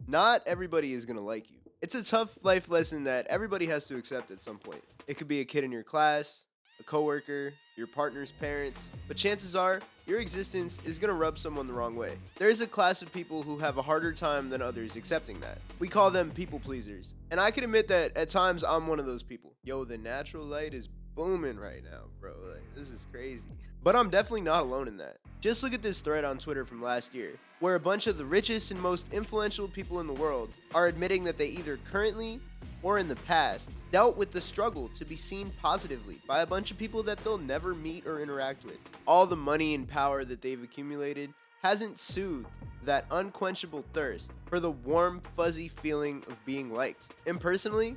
Not everybody is gonna like you. It's a tough life lesson that everybody has to accept at some point. It could be a kid in your class, a coworker, your partner's parents, but chances are your existence is gonna rub someone the wrong way. There is a class of people who have a harder time than others accepting that. We call them people pleasers. And I can admit that at times I'm one of those people. Yo, the natural light is booming right now, bro. Like, this is crazy. But I'm definitely not alone in that. Just look at this thread on Twitter from last year, where a bunch of the richest and most influential people in the world are admitting that they either currently or in the past dealt with the struggle to be seen positively by a bunch of people that they'll never meet or interact with. All the money and power that they've accumulated hasn't soothed that unquenchable thirst for the warm, fuzzy feeling of being liked. And personally,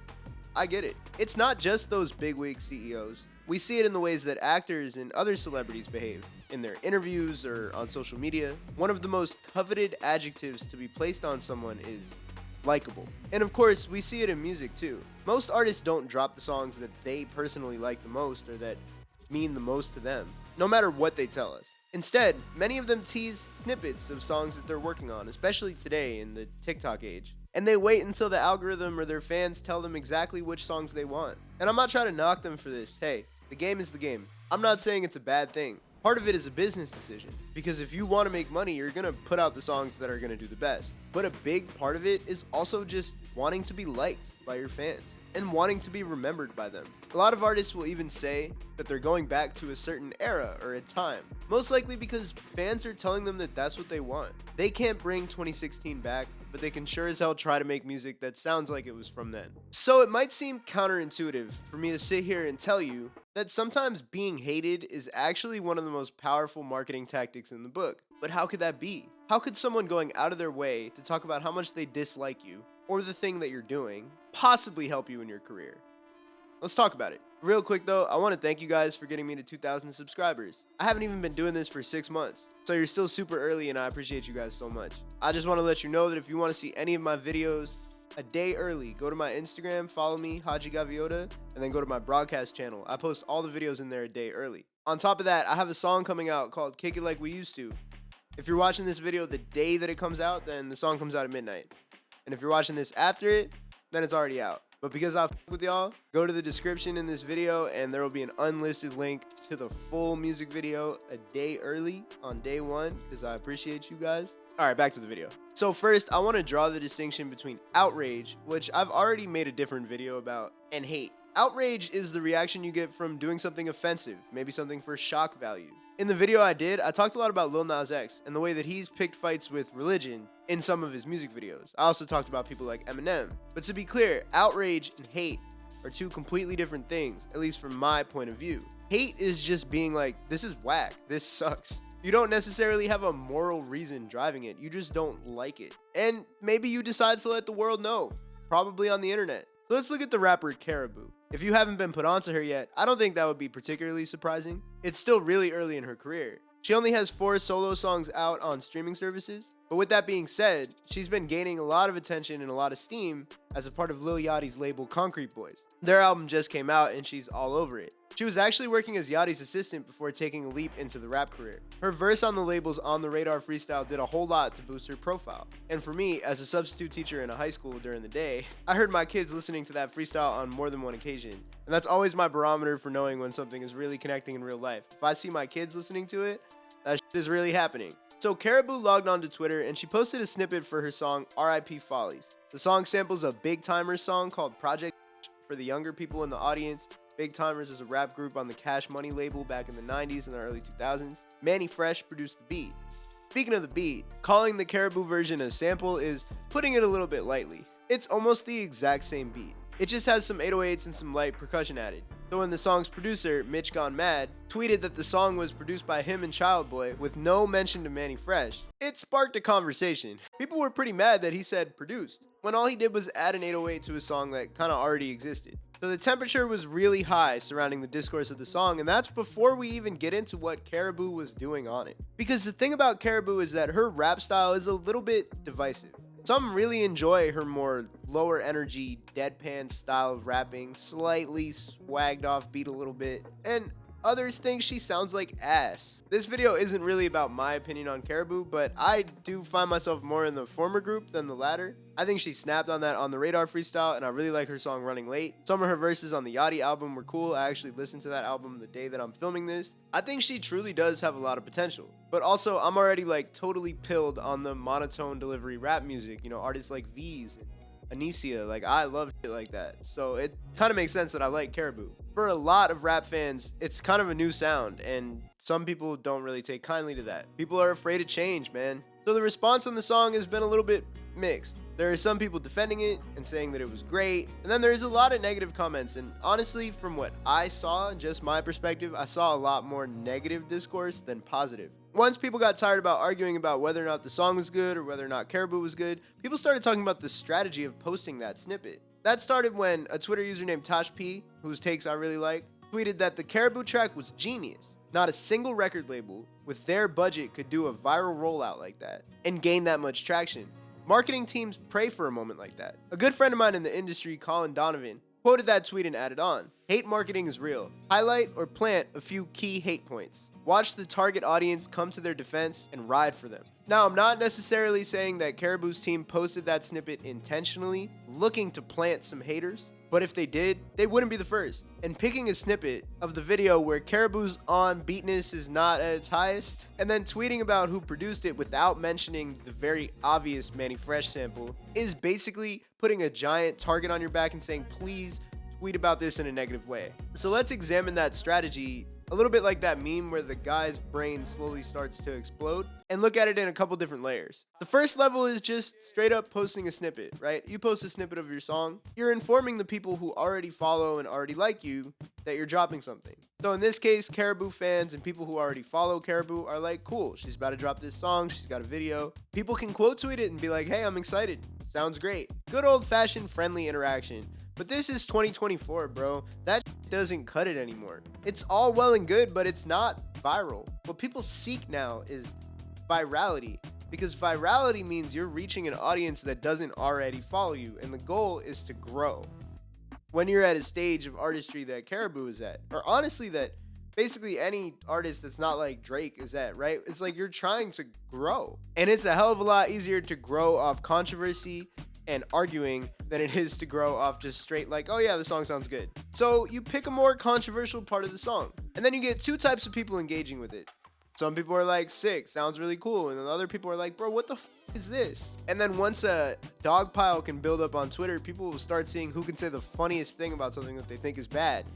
I get it. It's not just those bigwig CEOs. We see it in the ways that actors and other celebrities behave in their interviews or on social media. One of the most coveted adjectives to be placed on someone is likable. And of course, we see it in music too. Most artists don't drop the songs that they personally like the most or that mean the most to them, no matter what they tell us. Instead, many of them tease snippets of songs that they're working on, especially today in the TikTok age. And they wait until the algorithm or their fans tell them exactly which songs they want. And I'm not trying to knock them for this. Hey, the game is the game. I'm not saying it's a bad thing. Part of it is a business decision, because if you want to make money, you're going to put out the songs that are going to do the best. But a big part of it is also just wanting to be liked by your fans and wanting to be remembered by them. A lot of artists will even say that they're going back to a certain era or a time, most likely because fans are telling them that that's what they want. They can't bring 2016 back, but they can sure as hell try to make music that sounds like it was from then. So it might seem counterintuitive for me to sit here and tell you that sometimes being hated is actually one of the most powerful marketing tactics in the book. But how could that be? How could someone going out of their way to talk about how much they dislike you or the thing that you're doing possibly help you in your career? Let's talk about it. Real quick though, I want to thank you guys for getting me to 2,000 subscribers. I haven't even been doing this for 6 months, so you're still super early and I appreciate you guys so much. I just want to let you know that if you want to see any of my videos a day early, go to my Instagram, follow me, HADJI Gaviota, and then go to my broadcast channel. I post all the videos in there a day early. On top of that, I have a song coming out called Kick It Like We Used To. If you're watching this video the day that it comes out, then the song comes out at midnight. And if you're watching this after it, then it's already out. But because I f with y'all, go to the description in this video and there will be an unlisted link to the full music video a day early on day 1, because I appreciate you guys. Alright, back to the video. So first, I want to draw the distinction between outrage, which I've already made a different video about, and hate. Outrage is the reaction you get from doing something offensive, maybe something for shock value. In the video I did, I talked a lot about Lil Nas X and the way that he's picked fights with religion in some of his music videos. I also talked about people like Eminem. But to be clear, outrage and hate are two completely different things, at least from my point of view. Hate is just being like, this is whack, this sucks. You don't necessarily have a moral reason driving it, you just don't like it. And maybe you decide to let the world know, probably on the internet. So let's look at the rapper Caribou. If you haven't been put onto her yet, I don't think that would be particularly surprising. It's still really early in her career. She only has 4 solo songs out on streaming services, but with that being said, she's been gaining a lot of attention and a lot of steam as a part of Lil Yachty's label Concrete Boys. Their album just came out and she's all over it. She was actually working as Yachty's assistant before taking a leap into the rap career. Her verse on the label's On The Radar freestyle did a whole lot to boost her profile. And for me, as a substitute teacher in a high school during the day, I heard my kids listening to that freestyle on more than one occasion. And that's always my barometer for knowing when something is really connecting in real life. If I see my kids listening to it, that shit is really happening. So Caribou logged onto Twitter and she posted a snippet for her song R.I.P. Follies. The song samples a Big Timers song called Project. For the younger people in the audience, Big Timers is a rap group on the Cash Money label back in the 90s and the early 2000s. Manny Fresh produced the beat. Speaking of the beat, calling the Caribou version a sample is putting it a little bit lightly. It's almost the exact same beat. It just has some 808s and some light percussion added. So when the song's producer, Mitch Gone Mad, tweeted that the song was produced by him and Childboy with no mention to Manny Fresh, it sparked a conversation. People were pretty mad that he said produced, when all he did was add an 808 to a song that kinda already existed. So the temperature was really high surrounding the discourse of the song, and that's before we even get into what Caribou was doing on it. Because the thing about Caribou is that her rap style is a little bit divisive. Some really enjoy her more lower energy, deadpan style of rapping, slightly swagged off beat a little bit, and Others think she sounds like ass. This video isn't really about my opinion on Caribou, but I do find myself more in the former group than the latter. I think she snapped on that On the Radar freestyle, and I really like her song Running Late. Some of her verses on the HADJI album were cool. I actually listened to that album the day that I'm filming this. I think she truly does have a lot of potential. But also, I'm already like totally pilled on the monotone delivery rap music, you know, artists like V's and Anicia. Like, I love shit like that. So it kind of makes sense that I like Caribou. For a lot of rap fans, it's kind of a new sound, and some people don't really take kindly to that. People are afraid of change, man. So the response on the song has been a little bit mixed. There are some people defending it and saying that it was great, and then there's a lot of negative comments, and honestly, from what I saw, just my perspective, I saw a lot more negative discourse than positive. Once people got tired about arguing about whether or not the song was good or whether or not Caribou was good, people started talking about the strategy of posting that snippet. That started when a Twitter user named Tosh P, whose takes I really like, tweeted that the Caribou track was genius. Not a single record label with their budget could do a viral rollout like that and gain that much traction. Marketing teams pray for a moment like that. A good friend of mine in the industry, Colin Donovan, quoted that tweet and added on, "Hate marketing is real. Highlight or plant a few key hate points. Watch the target audience come to their defense and ride for them." Now, I'm not necessarily saying that Caribou's team posted that snippet intentionally, looking to plant some haters, but if they did, they wouldn't be the first. And picking a snippet of the video where Caribou's on beatness is not at its highest, and then tweeting about who produced it without mentioning the very obvious Manny Fresh sample, is basically putting a giant target on your back and saying, please tweet about this in a negative way. So let's examine that strategy a little bit like that meme where the guy's brain slowly starts to explode, and look at it in a couple different layers. The first level is just straight up posting a snippet, right? You post a snippet of your song, you're informing the people who already follow and already like you that you're dropping something. So in this case, Caribou fans and people who already follow Caribou are like, cool, she's about to drop this song, she's got a video. People can quote tweet it and be like, hey, I'm excited, sounds great. Good old fashioned friendly interaction. But this is 2024, bro. That doesn't cut it anymore. It's all well and good, but it's not viral. What people seek now is virality, because virality means you're reaching an audience that doesn't already follow you, and the goal is to grow. When you're at a stage of artistry that Caribou is at, or honestly that basically any artist that's not like Drake is at, right? It's like you're trying to grow. And it's a hell of a lot easier to grow off controversy and arguing than it is to grow off just straight like, oh yeah, the song sounds good. So you pick a more controversial part of the song, and then you get two types of people engaging with it. Some people are like, sick, sounds really cool, and then other people are like, bro, what the f is this? And then once a dog pile can build up on Twitter, people will start seeing who can say the funniest thing about something that they think is bad.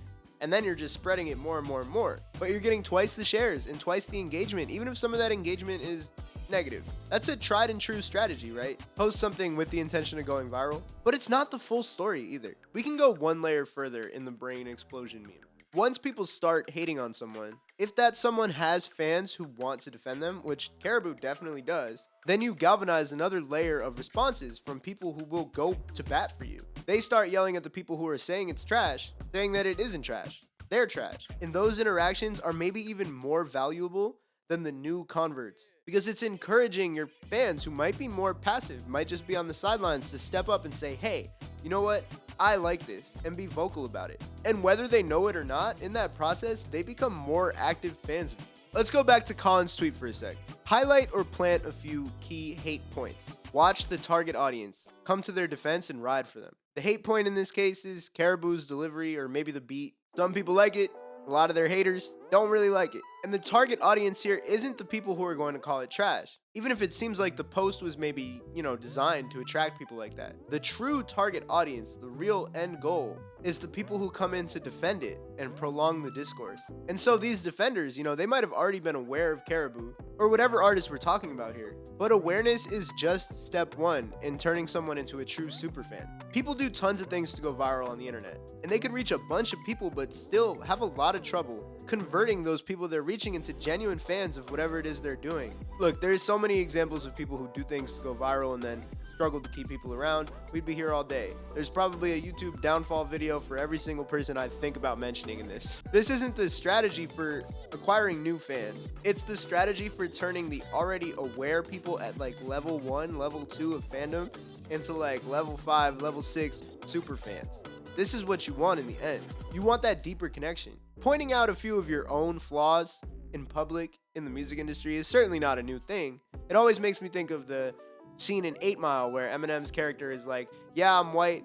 And then you're just spreading it more and more and more. But you're getting twice the shares and twice the engagement, even if some of that engagement is negative. That's a tried and true strategy, right? Post something with the intention of going viral, but it's not the full story either. We can go one layer further in the brain explosion meme. Once people start hating on someone, if that someone has fans who want to defend them, which Caribou definitely does, then you galvanize another layer of responses from people who will go to bat for you. They start yelling at the people who are saying it's trash, saying that it isn't trash. They're trash. And those interactions are maybe even more valuable than the new converts, because it's encouraging your fans who might be more passive, might just be on the sidelines, to step up and say, hey, you know what? I like this, and be vocal about it. And whether they know it or not, in that process, they become more active fans of you. Let's go back to Colin's tweet for a sec. Highlight or plant a few key hate points. Watch the target audience, come to their defense and ride for them. The hate point in this case is Caribou's delivery or maybe the beat. Some people like it, a lot of their haters don't really like it. And the target audience here isn't the people who are going to call it trash, even if it seems like the post was maybe, designed to attract people like that. The true target audience, the real end goal, is the people who come in to defend it and prolong the discourse. And so these defenders, they might have already been aware of Caribou or whatever artist we're talking about here, but awareness is just step one in turning someone into a true superfan. People do tons of things to go viral on the internet, and they could reach a bunch of people but still have a lot of trouble converting those people they're reaching into genuine fans of whatever it is they're doing. Look, there's so many examples of people who do things to go viral and then struggle to keep people around. We'd be here all day. There's probably a YouTube downfall video for every single person I think about mentioning in this. This isn't the strategy for acquiring new fans. It's the strategy for turning the already aware people at like level 1, level 2 of fandom into like level 5, level 6 super fans. This is what you want in the end. You want that deeper connection. Pointing out a few of your own flaws in public in the music industry is certainly not a new thing. It always makes me think of the scene in 8 Mile where Eminem's character is like, yeah, I'm white.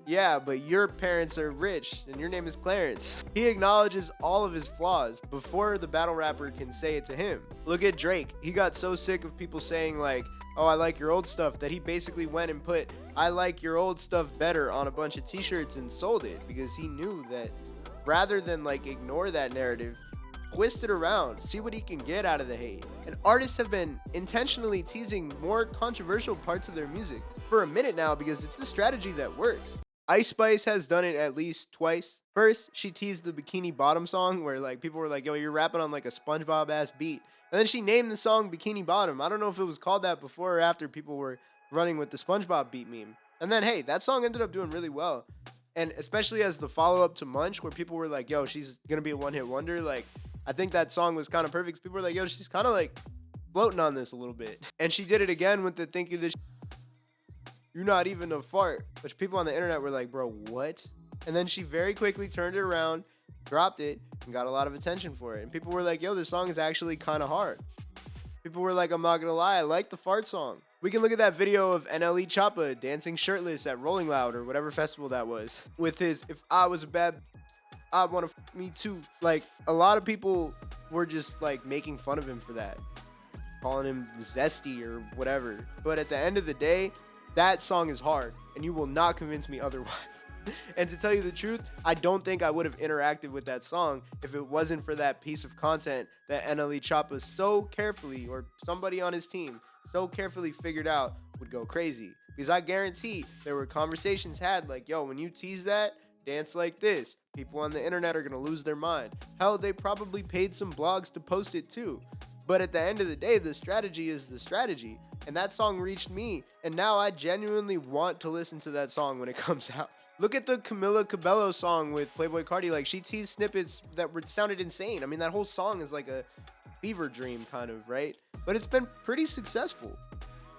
Yeah, but your parents are rich and your name is Clarence. He acknowledges all of his flaws before the battle rapper can say it to him. Look at Drake. He got so sick of people saying like, oh, I like your old stuff, that he basically went and put I like your old stuff better on a bunch of t-shirts and sold it, because he knew that rather than like ignore that narrative, twist it around, see what he can get out of the hate. And artists have been intentionally teasing more controversial parts of their music for a minute now because it's a strategy that works. Ice Spice has done it at least twice. First, she teased the Bikini Bottom song where like people were like, yo, you're rapping on like a SpongeBob ass beat. And then she named the song Bikini Bottom. I don't know if it was called that before or after people were running with the SpongeBob beat meme. And then, hey, that song ended up doing really well. And especially as the follow-up to Munch, where people were like, yo, she's going to be a one-hit wonder. Like, I think that song was kind of perfect. People were like, yo, she's kind of like floating on this a little bit. And she did it again with the Thank You This You're Not Even a Fart, which people on the internet were like, bro, what? And then she very quickly turned it around, dropped it, and got a lot of attention for it. And people were like, yo, this song is actually kind of hard. People were like, I'm not going to lie, I like the fart song. We can look at that video of NLE Choppa dancing shirtless at Rolling Loud or whatever festival that was with his If I Was a Bad, I Want to Me Too. Like, a lot of people were just like making fun of him for that, calling him zesty or whatever. But at the end of the day, that song is hard, and you will not convince me otherwise. And to tell you the truth, I don't think I would have interacted with that song if it wasn't for that piece of content that NLE Choppa so carefully, or somebody on his team so carefully figured out would go crazy. Because I guarantee there were conversations had like, yo, when you tease that, dance like this. People on the internet are going to lose their mind. Hell, they probably paid some blogs to post it too. But at the end of the day, the strategy is the strategy. And that song reached me, and now I genuinely want to listen to that song when it comes out. Look at the Camila Cabello song with Playboi Carti. Like, she teased snippets that sounded insane. I mean, that whole song is like a fever dream kind of, right? But it's been pretty successful.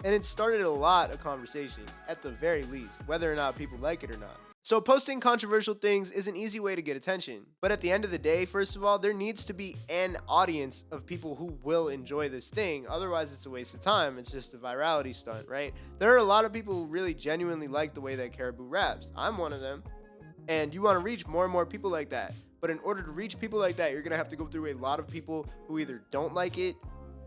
And it started a lot of conversation, at the very least, whether or not people like it or not. So posting controversial things is an easy way to get attention. But at the end of the day, first of all, there needs to be an audience of people who will enjoy this thing. Otherwise, it's a waste of time. It's just a virality stunt, right? There are a lot of people who really genuinely like the way that Caribou raps. I'm one of them. And you want to reach more and more people like that. But in order to reach people like that, you're going to have to go through a lot of people who either don't like it,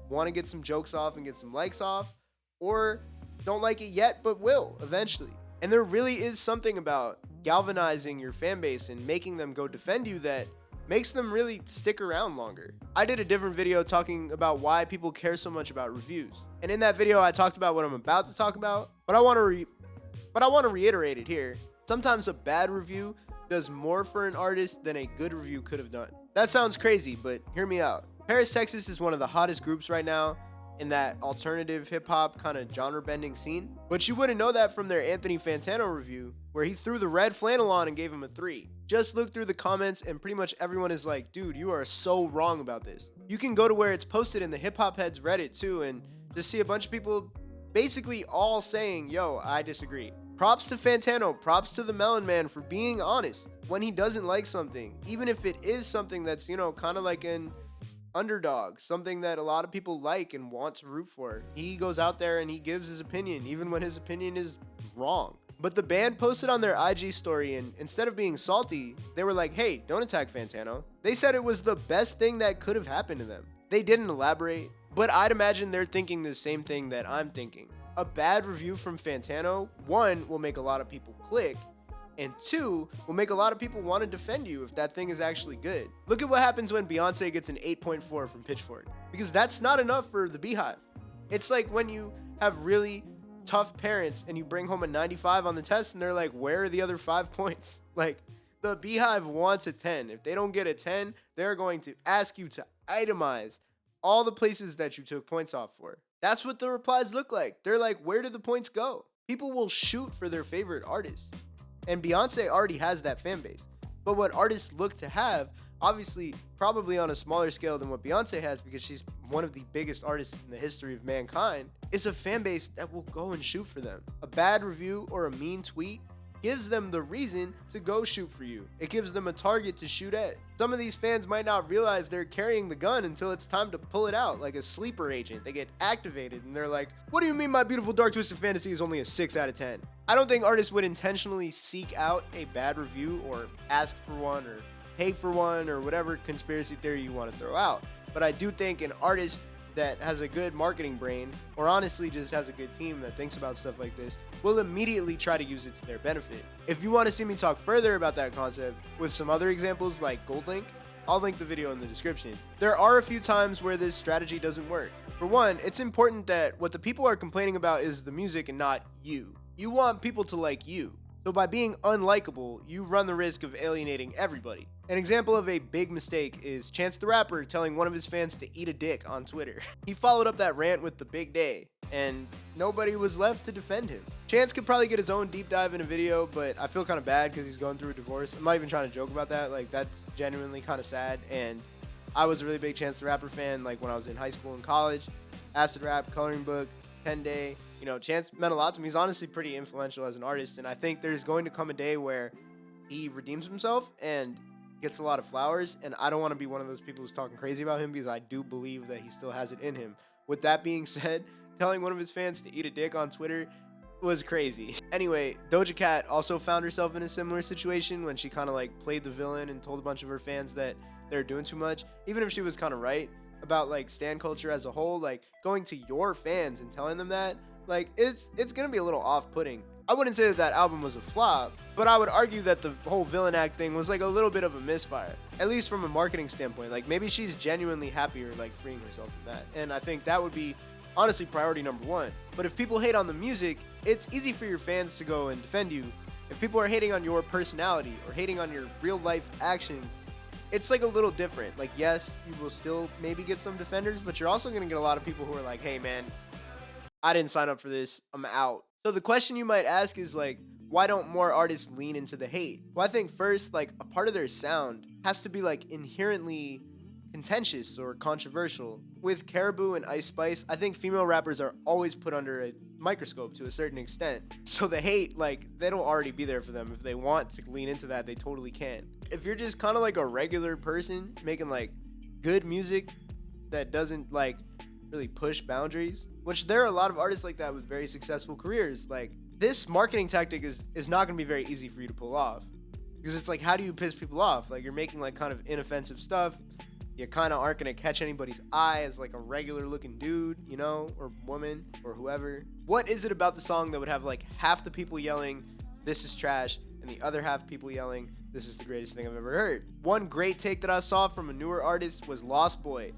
want to get some jokes off and get some likes off, or don't like it yet, but will eventually. And there really is something about galvanizing your fan base and making them go defend you that makes them really stick around longer. I did a different video talking about why people care so much about reviews. And in that video, I talked about what I'm about to talk about, but I want to reiterate it here. Sometimes a bad review does more for an artist than a good review could have done. That sounds crazy, but hear me out. Paris, Texas is one of the hottest groups right now in that alternative hip-hop kind of genre-bending scene. But you wouldn't know that from their Anthony Fantano review, where he threw the red flannel on and gave him a 3. Just look through the comments and pretty much everyone is like, dude, you are so wrong about this. You can go to where it's posted in the Hip Hop Heads Reddit too and just see a bunch of people basically all saying, yo, I disagree. Props to Fantano, props to the Melon Man for being honest when he doesn't like something, even if it is something that's, you know, kind of like an underdog, something that a lot of people like and want to root for. He goes out there and he gives his opinion, even when his opinion is wrong. But the band posted on their IG story, and instead of being salty, they were like, hey, don't attack Fantano. They said it was the best thing that could have happened to them. They didn't elaborate, but I'd imagine they're thinking the same thing that I'm thinking. A bad review from Fantano, 1, will make a lot of people click, and 2, will make a lot of people want to defend you if that thing is actually good. Look at what happens when Beyonce gets an 8.4 from Pitchfork, because that's not enough for the Beehive. It's like when you have really tough parents and you bring home a 95 on the test and they're like, where are the other 5 points? Like, the Beehive wants a 10. If they don't get a 10, they're going to ask you to itemize all the places that you took points off for. That's what the replies look like. They're like, where did the points go? People will shoot for their favorite artists. And Beyonce already has that fan base. But what artists look to have, obviously probably on a smaller scale than what Beyonce has because she's one of the biggest artists in the history of mankind, is a fan base that will go and shoot for them. A bad review or a mean tweet gives them the reason to go shoot for you. It gives them a target to shoot at. Some of these fans might not realize they're carrying the gun until it's time to pull it out, like a sleeper agent. They get activated and they're like, what do you mean my beautiful dark twisted fantasy is only a 6 out of 10? I don't think artists would intentionally seek out a bad review or ask for one or pay for one or whatever conspiracy theory you want to throw out. But I do think an artist that has a good marketing brain, or honestly just has a good team that thinks about stuff like this, will immediately try to use it to their benefit. If you want to see me talk further about that concept with some other examples like GoldLink, I'll link the video in the description. There are a few times where this strategy doesn't work. For one, it's important that what the people are complaining about is the music and not you. You want people to like you. So by being unlikable, you run the risk of alienating everybody. An example of a big mistake is Chance the Rapper telling one of his fans to eat a dick on Twitter. He followed up that rant with the big day, and nobody was left to defend him. Chance could probably get his own deep dive in a video, but I feel kind of bad because he's going through a divorce. I'm not even trying to joke about that. Like, that's genuinely kind of sad. And I was a really big Chance the Rapper fan, like when I was in high school and college. Acid Rap, Coloring Book, 10 Day. You know, Chance meant a lot to me. He's honestly pretty influential as an artist, and I think there's going to come a day where he redeems himself and gets a lot of flowers, and I don't want to be one of those people who's talking crazy about him because I do believe that he still has it in him. With that being said, telling one of his fans to eat a dick on Twitter was crazy. Anyway, Doja Cat also found herself in a similar situation when she kind of like played the villain and told a bunch of her fans that they're doing too much, even if she was kind of right about like stan culture as a whole. Like, going to your fans and telling them that, like, it's gonna be a little off-putting. I wouldn't say that that album was a flop, but I would argue that the whole villain act thing was like a little bit of a misfire, at least from a marketing standpoint. Like, maybe she's genuinely happier like freeing herself from that, and I think that would be honestly priority number one. But if people hate on the music, it's easy for your fans to go and defend you. If people are hating on your personality or hating on your real life actions, it's like a little different. Like, yes, you will still maybe get some defenders, but you're also gonna get a lot of people who are like, hey man, I didn't sign up for this, I'm out. So the question you might ask is like, why don't more artists lean into the hate? Well, I think first, like, a part of their sound has to be like inherently contentious or controversial. With Caribou and Ice Spice, I think female rappers are always put under a microscope to a certain extent. So the hate, like, that'll already be there for them. If they want to lean into that, they totally can. If you're just kind of like a regular person making like good music that doesn't like really push boundaries, which there are a lot of artists like that with very successful careers, like, this marketing tactic is not going to be very easy for you to pull off, because it's like, how do you piss people off? Like, you're making like kind of inoffensive stuff. You kind of aren't going to catch anybody's eye as like a regular looking dude, you know, or woman or whoever. What is it about the song that would have like half the people yelling, this is trash, and the other half people yelling, this is the greatest thing I've ever heard? One great take that I saw from a newer artist was Lost Boy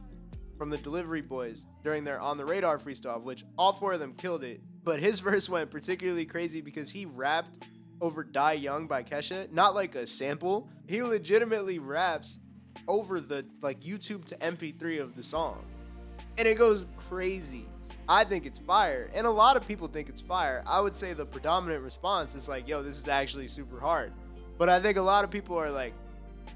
from the Delivery Boys during their On the Radar freestyle, which all 4 of them killed it. But his verse went particularly crazy because he rapped over Die Young by Kesha, not like a sample. He legitimately raps over the like YouTube to MP3 of the song, and it goes crazy. I think it's fire, and a lot of people think it's fire. I would say the predominant response is like, yo, this is actually super hard. But I think a lot of people are like,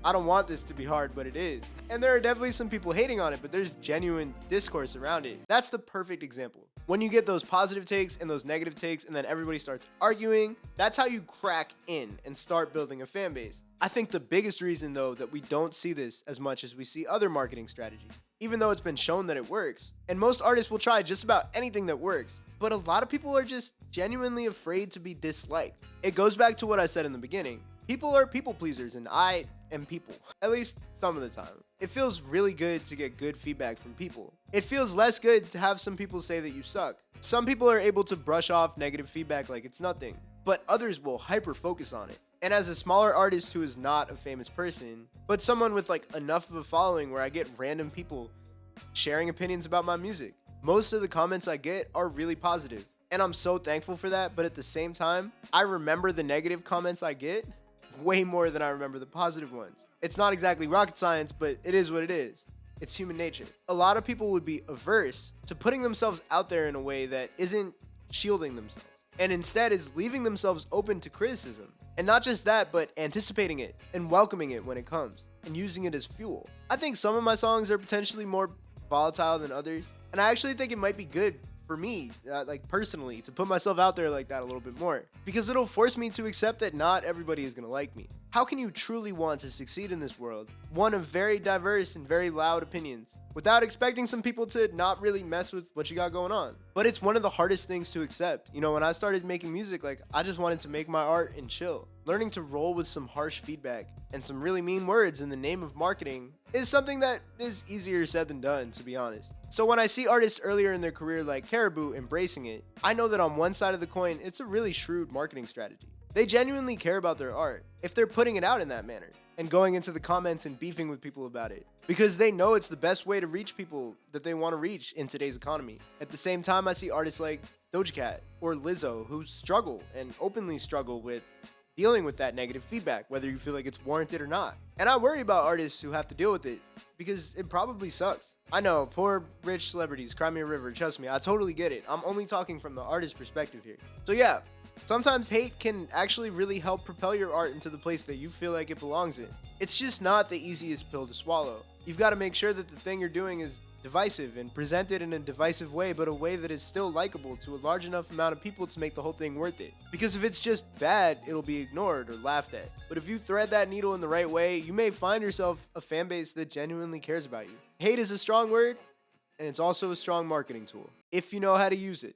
I don't want this to be hard, but it is. And there are definitely some people hating on it, but there's genuine discourse around it. That's the perfect example. When you get those positive takes and those negative takes, and then everybody starts arguing, that's how you crack in and start building a fan base. I think the biggest reason, though, that we don't see this as much as we see other marketing strategies, even though it's been shown that it works, and most artists will try just about anything that works, but a lot of people are just genuinely afraid to be disliked. It goes back to what I said in the beginning. People are people pleasers, and I am people, at least some of the time. It feels really good to get good feedback from people. It feels less good to have some people say that you suck. Some people are able to brush off negative feedback like it's nothing, but others will hyper focus on it. And as a smaller artist who is not a famous person, but someone with like enough of a following where I get random people sharing opinions about my music, most of the comments I get are really positive. And I'm so thankful for that, but at the same time, I remember the negative comments I get way more than I remember the positive ones. It's not exactly rocket science, but it is what it is. It's human nature. A lot of people would be averse to putting themselves out there in a way that isn't shielding themselves, and instead is leaving themselves open to criticism. And not just that, but anticipating it and welcoming it when it comes and using it as fuel. I think some of my songs are potentially more volatile than others, and I actually think it might be good for me, like personally, to put myself out there like that a little bit more, because it'll force me to accept that not everybody is gonna like me. How can you truly want to succeed in this world, one of very diverse and very loud opinions, without expecting some people to not really mess with what you got going on? But it's one of the hardest things to accept. You know, when I started making music, like, I just wanted to make my art and chill. Learning to roll with some harsh feedback and some really mean words in the name of marketing is something that is easier said than done, to be honest. So when I see artists earlier in their career like Caribou embracing it, I know that on one side of the coin, it's a really shrewd marketing strategy. They genuinely care about their art if they're putting it out in that manner and going into the comments and beefing with people about it, because they know it's the best way to reach people that they want to reach in today's economy. At the same time, I see artists like Doja Cat or Lizzo who struggle and openly struggle with dealing with that negative feedback, whether you feel like it's warranted or not. And I worry about artists who have to deal with it because it probably sucks. I know, poor rich celebrities, cry me a river, trust me, I totally get it. I'm only talking from the artist perspective here. So yeah, sometimes hate can actually really help propel your art into the place that you feel like it belongs in. It's just not the easiest pill to swallow. You've got to make sure that the thing you're doing is divisive and presented in a divisive way, but a way that is still likable to a large enough amount of people to make the whole thing worth it. Because if it's just bad, it'll be ignored or laughed at. But if you thread that needle in the right way, you may find yourself a fan base that genuinely cares about you. Hate is a strong word, and it's also a strong marketing tool, if you know how to use it.